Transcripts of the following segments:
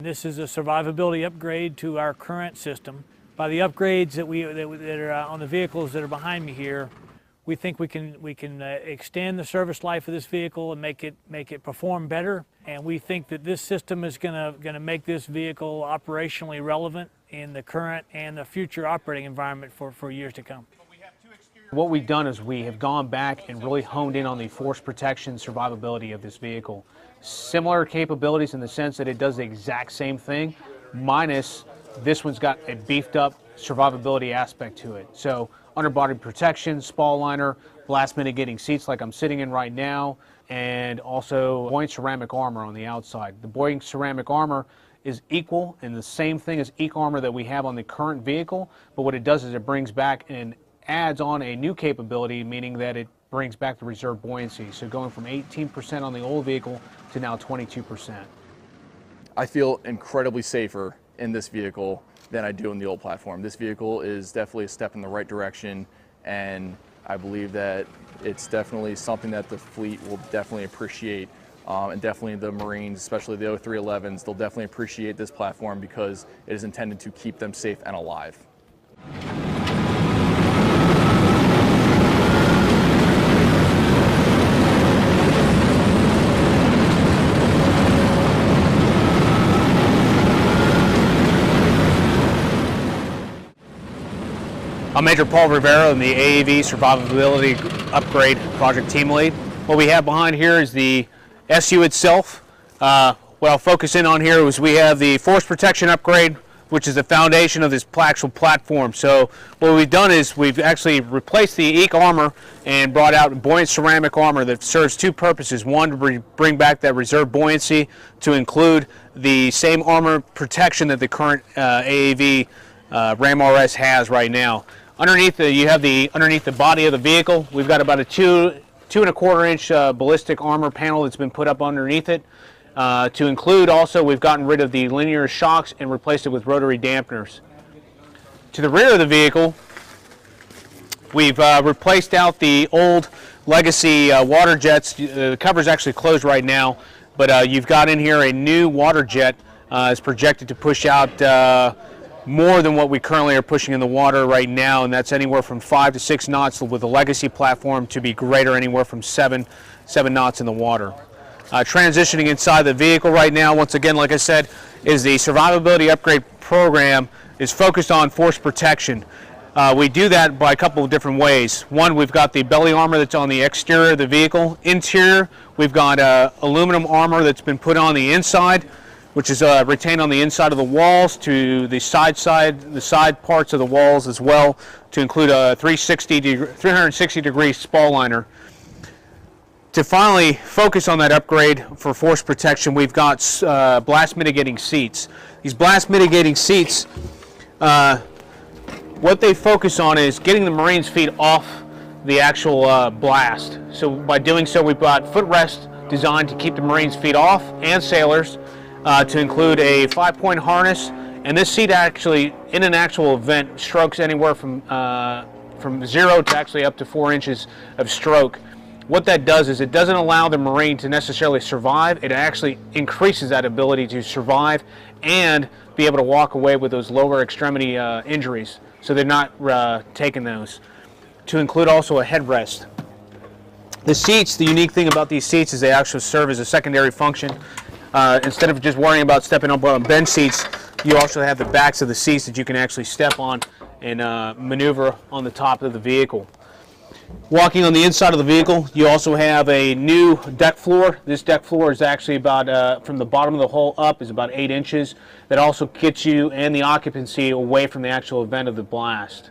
This is a survivability upgrade to our current system. By the upgrades that are on the vehicles that are behind me here, we think we can extend the service life of this vehicle and make it perform better. And we think that this system is going to make this vehicle operationally relevant in the current and the future operating environment for years to come. What we've done is we have gone back and really honed in on the force protection survivability of this vehicle. Similar capabilities in the sense that it does the exact same thing, minus this one's got a beefed up survivability aspect to it. So underbody protection, spall liner, blast mitigating seats like I'm sitting in right now, and also buoyant ceramic armor on the outside. The buoyant ceramic armor is equal and the same thing as EEC armor that we have on the current vehicle, but what it does is it brings back and adds on a new capability, meaning that it brings back the reserve buoyancy. So going from 18% on the old vehicle to now 22%. I feel incredibly safer in this vehicle than I do in the old platform. This vehicle is definitely a step in the right direction, and I believe that it's definitely something that the fleet will definitely appreciate, and definitely the Marines, especially the 0311s, they'll definitely appreciate this platform because it is intended to keep them safe and alive. I'm Major Paul Rivera, I'm the AAV Survivability Upgrade Project Team Lead. What we have behind here is the SU itself. What I'll focus in on here is we have the force protection upgrade, which is the foundation of this actual platform. So what we've done is we've actually replaced the EEC armor and brought out buoyant ceramic armor that serves two purposes. One, to bring back that reserve buoyancy to include the same armor protection that the current AAV Ram RS has right now. Underneath underneath the body of the vehicle, we've got about a 2.25 inch ballistic armor panel that's been put up underneath it. To include also, we've gotten rid of the linear shocks and replaced it with rotary dampeners. To the rear of the vehicle, we've replaced out the old legacy water jets. The cover's actually closed right now, but you've got in here a new water jet. It's projected to push out more than what we currently are pushing in the water right now, and that's anywhere from 5 to 6 knots with the legacy platform to be greater, anywhere from 7 knots in the water. Transitioning inside the vehicle right now, once again, like I said, is the survivability upgrade program is focused on force protection. We do that by a couple of different ways. One, we've got the belly armor that's on the exterior of the vehicle. Interior, we've got aluminum armor that's been put on the inside, which is retained on the inside of the walls to the side parts of the walls as well, to include a 360 degree spall liner. To finally focus on that upgrade for force protection, we've got blast mitigating seats. These blast mitigating seats, what they focus on is getting the Marines' feet off the actual blast. So by doing so, we've got footrest designed to keep the Marines' feet off, and sailors, to include a 5-point harness. And this seat actually, in an actual event, strokes anywhere from 0 to actually up to 4 inches of stroke. What that does is it doesn't allow the Marine to necessarily survive. It actually increases that ability to survive and be able to walk away with those lower extremity injuries. So they're not taking those. To include also a headrest. The seats, the unique thing about these seats is they actually serve as a secondary function. Instead of just worrying about stepping up on bench seats, you also have the backs of the seats that you can actually step on and maneuver on the top of the vehicle. Walking on the inside of the vehicle, you also have a new deck floor. This deck floor is actually about, from the bottom of the hull up, is about 8 inches. That also gets you and the occupancy away from the actual event of the blast.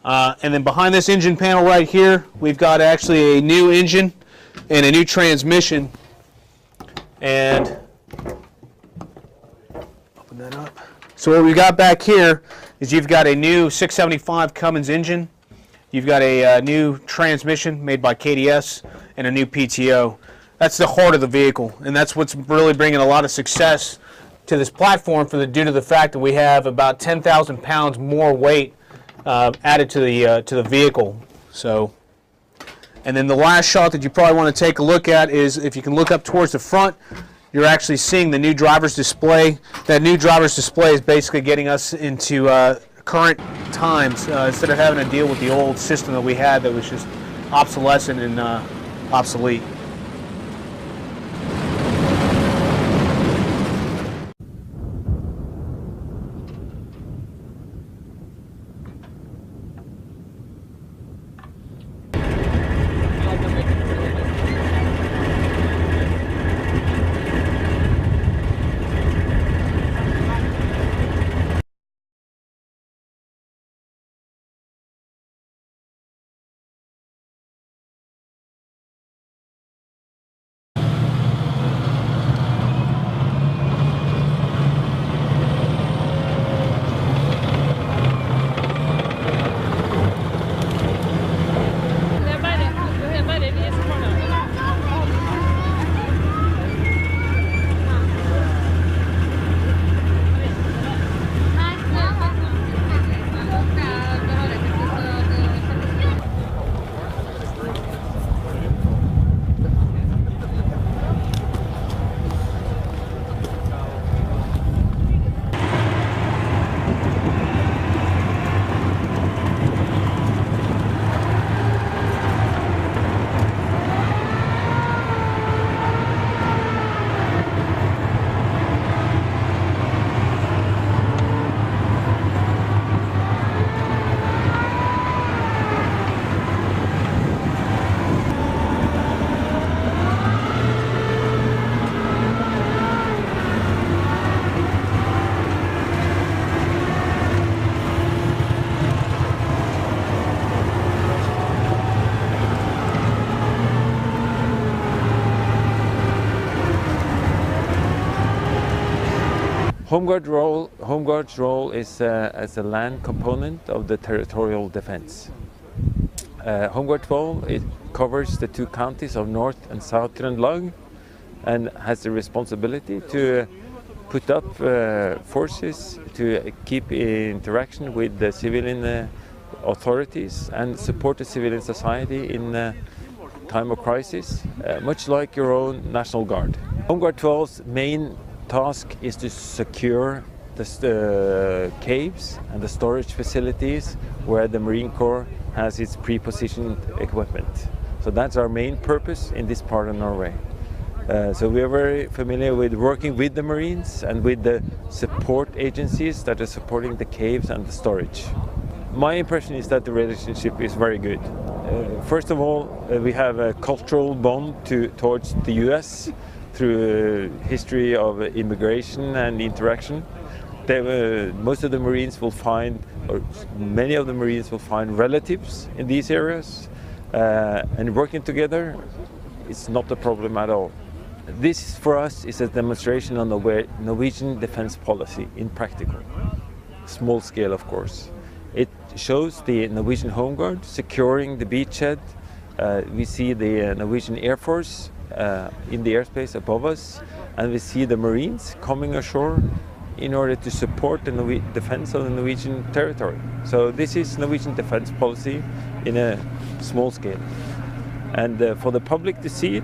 And then behind this engine panel right here, we've got actually a new engine and a new transmission. And open that up. So what we got back here is you've got a new 675 Cummins engine, you've got a new transmission made by KDS, and a new PTO. That's the heart of the vehicle, and that's what's really bringing a lot of success to this platform due to the fact that we have about 10,000 pounds more weight added to the vehicle. So, and then the last shot that you probably want to take a look at is if you can look up towards the front. you're actually seeing the new driver's display. That new driver's display is basically getting us into current times instead of having to deal with the old system that we had that was just obsolescent and obsolete. Home Guard's role is as a land component of the territorial defense. Home Guard 12, it covers the two counties of North and South Trøndelag and has the responsibility to put up forces to keep in interaction with the civilian authorities and support the civilian society in time of crisis, much like your own National Guard. Home Guard 12's main task is to secure the caves and the storage facilities where the Marine Corps has its pre-positioned equipment. So that's our main purpose in this part of Norway. So we are very familiar with working with the Marines and with the support agencies that are supporting the caves and the storage. My impression is that the relationship is very good. First of all, we have a cultural bond towards the US through a history of immigration and interaction. Most of the Marines will find, or many of the Marines will find relatives in these areas, and working together is not a problem at all. This, for us, is a demonstration on the Norwegian defense policy in practical, small scale, of course. It shows the Norwegian Home Guard securing the beachhead. We see the Norwegian Air Force in the airspace above us, and we see the Marines coming ashore in order to support the defense of the Norwegian territory. So this is Norwegian defense policy in a small scale. And for the public to see it,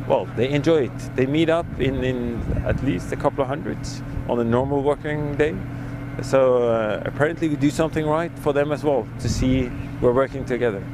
well, they enjoy it. They meet up in at least a couple of hundreds on a normal working day. So apparently we do something right for them as well, to see we're working together.